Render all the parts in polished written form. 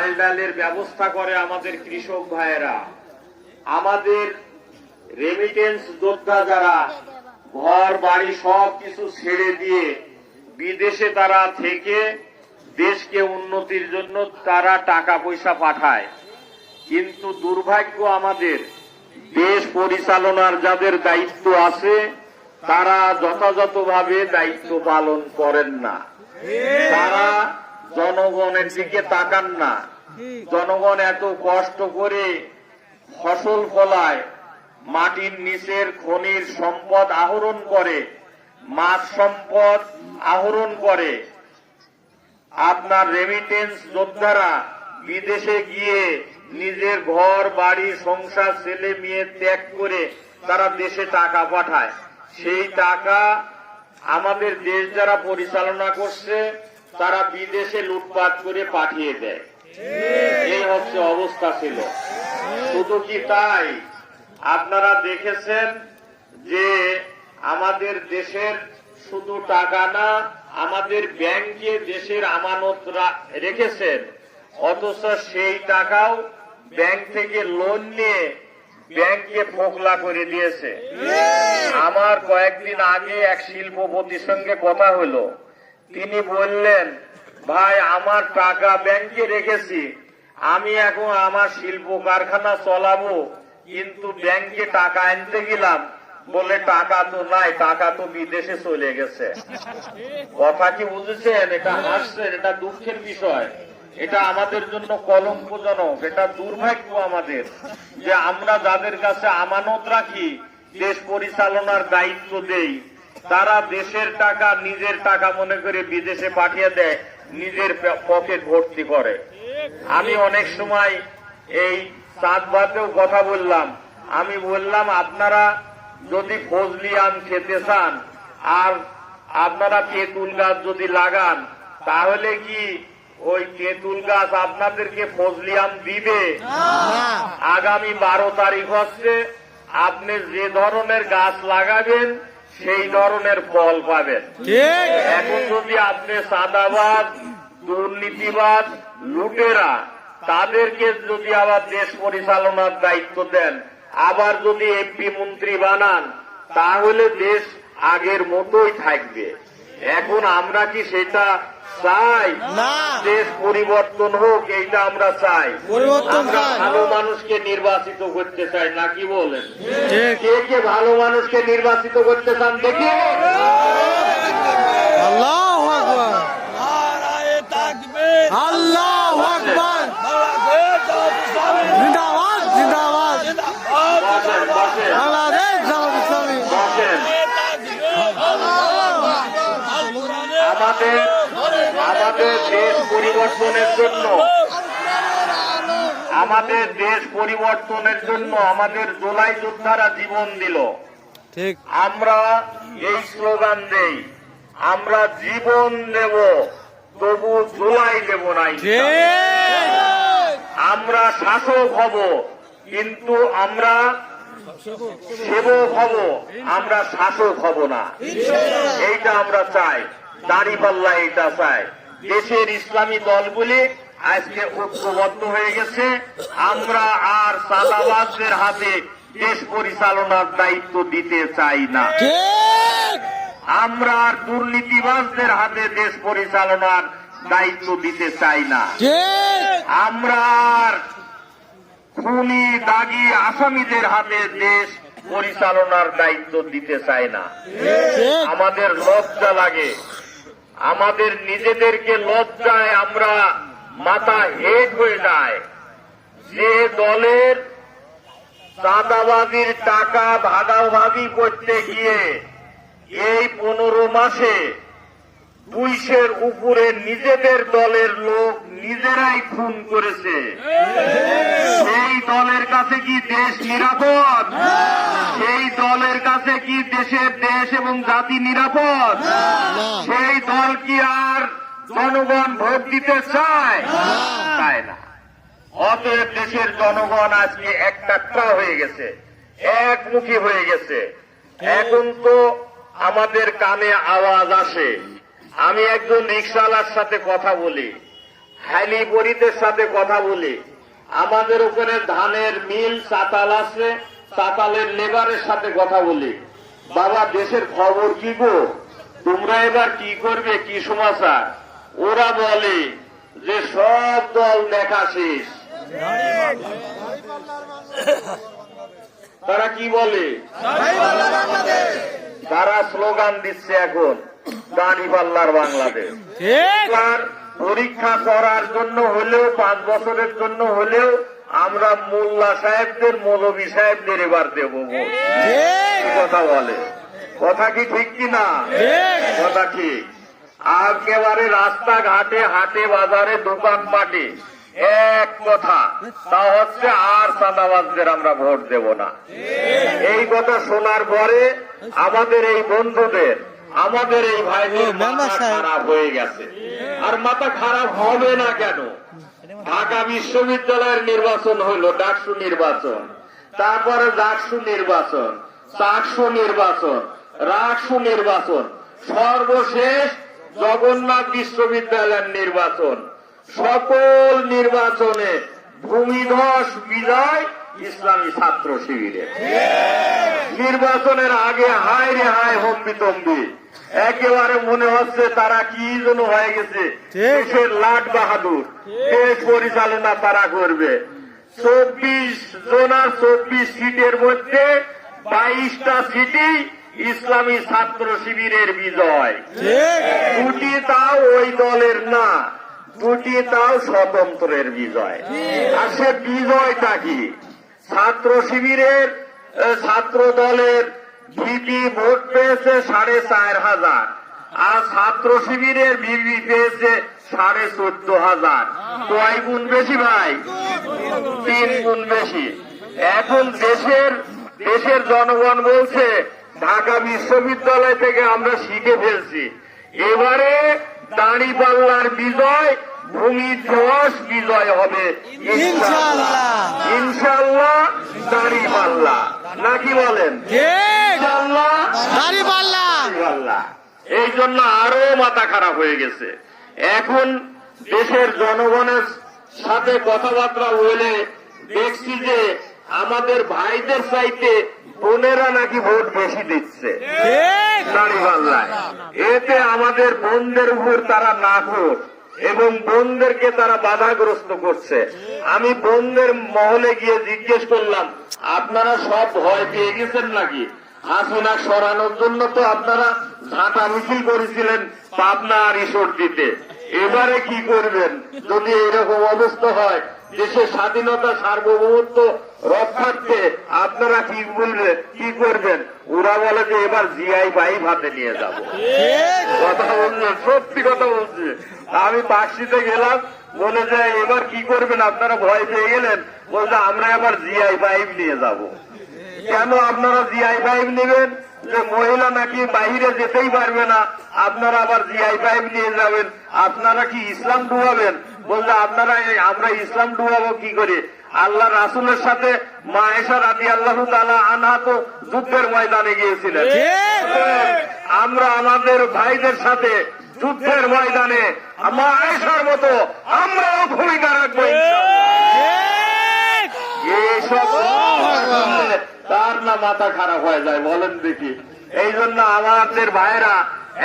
চাল ডালের ব্যবস্থা করে আমাদের কৃষক ভাইয়েরা, আমাদের রেমিটেন্স যোদ্ধা যারা ঘর বাড়ি সব কিছু ছেড়ে দিয়ে বিদেশে তারা থেকে দেশকে উন্নতির জন্য তারা টাকা পয়সা পাঠায়। কিন্তু দুর্ভাগ্য আমাদের দেশ পরিচালনার যাদের দায়িত্ব আছে তারা যথাযথভাবে দায়িত্ব পালন করেন না। তারা জনগণের দিকে তাকান না। জনগণ এত কষ্ট করে ফসল ফলায়, মাটির নিচের খনির সম্পদ আহরণ করে, মাছ সম্পদ আহরণ করে। আপনার রেমিটেন্স যোদ্ধারা বিদেশে গিয়ে নিজের ঘর বাড়ি সংসার ছেলে মেয়ে ত্যাগ করে তারা দেশে টাকা পাঠায়। সেই টাকা আমাদের দেশ যারা পরিচালনা করছে তারা বিদেশে লুটপাট করে পাঠিয়ে দেয়। এই হচ্ছে অবস্থা ছিল। শুধু কি তাই, আপনারা দেখেছেন যে আমাদের দেশের শুধু টাকা না, আমাদের ব্যাংকে দেশের আমানত রেখেছেন, অথচ সেই টাকাও ব্যাংক থেকে লোন নিয়ে ব্যাংকে ফোকলা করে দিয়েছে। আমার কয়েকদিন আগে এক শিল্পপতির সঙ্গে কথা হলো, তিনি বললেন, ভাই আমার টাকা ব্যাংকে রেখেছি, আমি এখন আমার শিল্প কারখানা চলাবো, কিন্তু ব্যাংকে টাকা আনতে গেলাম, বলে টাকা তো নাই, টাকা তো বিদেশে চলে গেছে। কথা কি বুঝেছেন? এটা হাসছেন, এটা দুঃখের বিষয়, এটা আমাদের জন্য কলঙ্কজনক, এটা দুর্ভাগ্য আমাদের যে আমরা যাদের কাছে আমানত রাখি, দেশ পরিচালনার দায়িত্ব দেই, তারা দেশের টাকা নিজের টাকা মনে করে বিদেশে পাঠিয়ে দেয়, নিজের পকেট ভর্তি করে। আমি অনেক সময় এই চাঁদবাতেও কথা বললাম, আমি বললাম আপনারা যদি ফজলি আম খেতে চান আর আপনারা তেঁতুল গাছ যদি লাগান, তাহলে কি ওই তেঁতুল গাছ আপনাদেরকে ফজলি আম দিবে? আগামী 12 তারিখ হচ্ছে, আপনি যে ধরনের গাছ লাগাবেন সেই ধরনের ফল পাবেন। এখন যদি আপনি চাঁদাবাজ, দুর্নীতিবাজ, লুটেরা তাদেরকে যদি আবার দেশ পরিচালনার দায়িত্ব দেন, আবার যদি এমপি মন্ত্রী বানান, তাহলে দেশ আগের মতোই থাকবে। এখন আমরা কি সেটা চাই? দেশ পরিবর্তন হোক, এইটা আমরা চাই। আমরা ভালো মানুষকে নির্বাচিত করতে চাই, নাকি বলেন? কে কে ভালো মানুষকে নির্বাচিত করতে চান দেখি? আল্লাহু আকবার, আল্লাহু আকবার, জিন্দাবাদ জিন্দাবাদ, বাংলাদেশ জামাত ইসলামী। আমাদের দেশ পরিবর্তনের জন্য, আমাদের দেশ পরিবর্তনের জন্য আমাদের জোলাই যোদ্ধারা জীবন দিল। ঠিক, আমরা এই স্লোগান দেই, আমরা জীবন দেব তবু জোলাই দেব না। আমরা শাসক হব কিন্তু আমরা সেবক হব, আমরা শাসক হব না। এইটা আমরা চাই, দাঁড়িপাল্লা এইটা চাই। দেশের ইসলামী দলগুলি আজকে ঐক্যবদ্ধ হয়ে গেছে। আমরা আর চাঁদাবাজদের হাতে দেশ পরিচালনার দায়িত্ব দিতে চাই না। আমরা আর দুর্নীতিবাজদের হাতে দেশ পরিচালনার দায়িত্ব দিতে চাই না। আমরা আর খুনি দাগি আসামিদের হাতে দেশ পরিচালনার দায়িত্ব দিতে চাই না। আমাদের লজ্জা লাগে, আমাদের নিজেদেরকে লজ্জায় আমরা মাথা হেট হয়ে যায়। যে দলের চাঁদাবাজির টাকা ভাগাভাগি করতে গিয়ে এই 15 মাসে 200-এর উপরে নিজেদের দলের লোক নিজেরাই খুন করেছে, সেই দলের কাছে কি দেশ নিরাপদ? সেই দলের কাছে কি দেশ এবং জাতি নিরাপদ? সেই দল কি আর জনগণ ভোট দিতে চায়? চায় না। অতএব দেশের জনগণ আজকে একটা হয়ে গেছে, একমুখী হয়ে গেছে। এখন তো আমাদের কানে আওয়াজ আসে। আমি একজন রিকশাওয়ালার সাথে কথা বলি, হ্যালিপরিদের সাথে কথা বলি, আমাদের ওখানে ধানের মিল চাতাল আছে, চাতালের লেবারের সাথে কথা বলি, বাবা দেশের খবর কি গো, তোমরা এবার কি করবে, কি সমাচার? ওরা বলে যে সব দল দেখা শেষ। তারা কি বলে? তারা স্লোগান দিচ্ছে এখন দাঁড়িপাল্লার বাংলাদেশ। এবার পরীক্ষা করার জন্য হলেও 5 বছরের জন্য হলেও আমরা মোল্লা সাহেবদের, মৌলভী সাহেবদের এবার দেব ভোট। কথা বলে, কথা কি ঠিক কিনা? কথা ঠিক। একেবারে রাস্তাঘাটে, হাটে বাজারে, দোকানপাটে এক কথা, তা হচ্ছে আর চাঁদাবাজদের আমরা ভোট দেব না। এই কথা শোনার পরে আমাদের এই বন্ধুদের, আমাদের এই ভাইদের মাথা খারাপ হয়ে গেছে। আর মাথা খারাপ হবে না কেন? ঢাকা বিশ্ববিদ্যালয়ের নির্বাচন হইল, ডাকসু নির্বাচন, তারপরে ডাকসু নির্বাচন, চাকসু নির্বাচন, রাকসু নির্বাচন, সর্বশেষ জগন্নাথ বিশ্ববিদ্যালয়ের নির্বাচন। সকল নির্বাচনে ভূমিধস বিজয় ইসলামী ছাত্র শিবিরের। নির্বাচনের আগে হায় রে হায় হম্বিতম্বি, একেবারে মনে হচ্ছে তারা কি যেন হয়ে গেছে, দেশের লাট বাহাদুর, দেশ পরিচালনা তারা করবে। 24 জন আর 24 সিটের মধ্যে 22টা সিটই ইসলামী ছাত্র শিবিরের বিজয়। দুটি তাও ওই দলের না, দুটি তাও স্বতন্ত্রের বিজয়। আর সে বিজয়টা কি? ছাত্র শিবিরের, ছাত্র দলের ভিপি ভোট পেয়েছে 4,500, আর ছাত্র শিবিরের ভিপি পেয়েছে 14,500। কয় গুণ বেশি ভাই? 3 গুণ বেশি। এখন দেশের জনগণ বলছে ঢাকা বিশ্ববিদ্যালয় থেকে আমরা শিখে ফেলছি, এবারে দাঁড়িপাল্লার বিজয়, ভূমিধস বিজয় হবে ইনশাআল্লাহ। ইনশাআল্লাহ দাঁড়িপাল্লা, নাকি বলেন? ইনশাআল্লাহ দাঁড়িপাল্লা। এই জন্য আরো মাথা খারাপ হয়ে গেছে। এখন দেশের জনগণের সাথে কথাবার্তা বলে দেখছি যে আমাদের ভাইদের চাইতে বোনেরা নাকি ভোট বেশি দিচ্ছে দাঁড়িপাল্লায়। এতে আমাদের বোনদের উপর তারা নাখোশ এবং বোনদেরকে তারা বাধাগ্রস্ত করছে। আমি বোনদের মহলে গিয়ে জিজ্ঞেস করলাম, আপনারা সব ভয় পেয়ে গেছেন নাকি? হাসিনা সরানোর জন্য তো আপনারা ঝাঁটা মিছিল করেছিলেন পাবনা আর ঈশ্বরদীতে, এবারে কি করবেন যদি এরকম অবস্থা হয়? দেশের স্বাধীনতা, সার্বভৌমত্ব রক্ষার্থে আপনারা কি বলবেন, কি করবেন? ওরা বলে যে এবার জিআই ভাই হাতে নিয়ে যাব। কথা বলছে, সত্যি কথা বলছে। আমি বাক্সিতে গেলাম, বলে যে এবার কি করবেন আপনারা? ভয় পেয়ে গেলেন, বলছে আমরা এবার জিআই 5 নিয়ে যাব। কেন আপনারা জিআই 5 নেবেন? যে মহিলা নাকি বাইরে যেতেই পারবে না, আপনারা আবার জিআই 5 নিয়ে যাবেন। আপনারা কি ইসলাম ডুবাবেন? বলছে আপনারা, আমরা ইসলাম ডুবাবো কি করে? আল্লাহ রাসূলের সাথে মা আয়েশা রাদিয়াল্লাহু তাআলা আনহা তো যুদ্ধের ময়দানে গিয়েছিলেন। আমরা আমাদের ভাইদের সাথে যুদ্ধের ময়দানে মা আয়েশার মতো আমরাও ভূমিকা রাখবো। এইসব তার না মাথা খারাপ হয়ে যায়, বলেন দেখি। এই জন্য আমাদের ভাইরা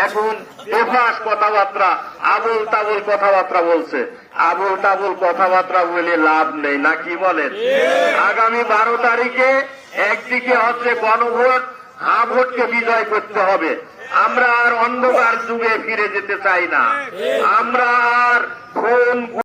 এখন বেফাস কথাবার্তা, আবল তাবল কথাবার্তা বলছে। আবল তাবল কথাবার্তা বলে লাভ নেই, না কি বলেন? আগামী 12 তারিখে একদিকে হচ্ছে গণভোট, ভোটকে বিজয় করতে হবে। আমরা আর অন্ধকার যুগে ফিরে যেতে চাই না। আমরা আর ফোন